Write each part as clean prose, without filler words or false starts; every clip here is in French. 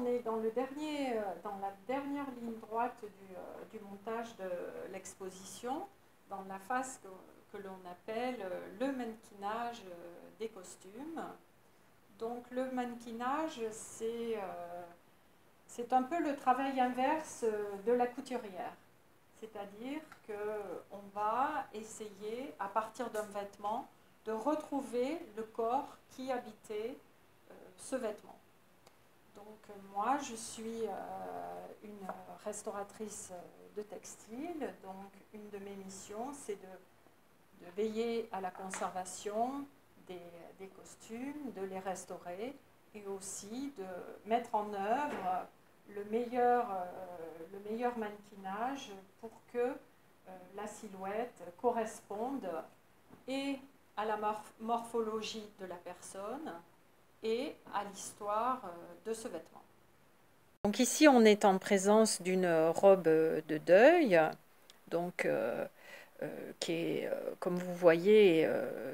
on est dans dans la dernière ligne droite du montage de l'exposition, dans la phase que l'on appelle le mannequinage des costumes. Donc le mannequinage, c'est un peu le travail inverse de la couturière. C'est-à-dire qu'on va essayer, à partir d'un vêtement, de retrouver le corps qui habitait ce vêtement. Donc moi, je suis une restauratrice de textile. Donc une de mes missions, c'est de veiller à la conservation des costumes, de les restaurer et aussi de mettre en œuvre le meilleur mannequinage pour que la silhouette corresponde et à la morphologie de la personne et à l'histoire de ce vêtement. Donc ici, on est en présence d'une robe de deuil, donc, qui est, comme vous voyez,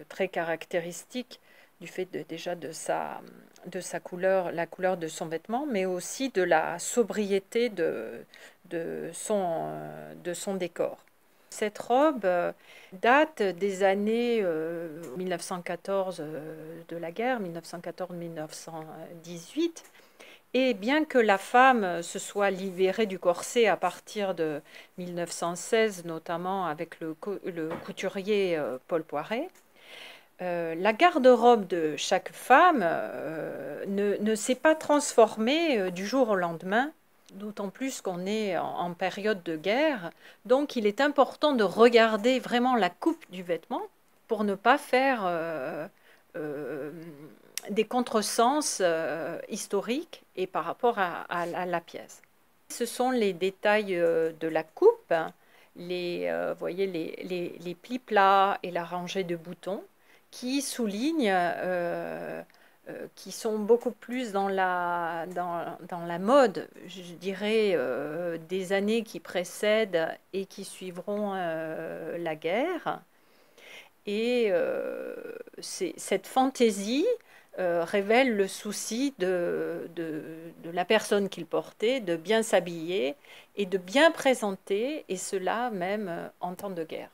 très caractéristique du fait déjà de sa couleur, la couleur de son vêtement, mais aussi de la sobriété de son décor. Cette robe date des années 1914 de la guerre, 1914-1918. Et bien que la femme se soit libérée du corset à partir de 1916, notamment avec le couturier Paul Poiret, la garde-robe de chaque femme ne s'est pas transformée du jour au lendemain, d'autant plus qu'on est en période de guerre. Donc il est important de regarder vraiment la coupe du vêtement pour ne pas faire des contresens historiques et par rapport à la pièce. Ce sont les détails de la coupe, voyez les plis plats et la rangée de boutons qui soulignent, qui sont beaucoup plus dans la mode, je dirais, des années qui précèdent et qui suivront la guerre. Et cette fantaisie révèle le souci de la personne qu'il portait, de bien s'habiller et de bien présenter, et cela même en temps de guerre.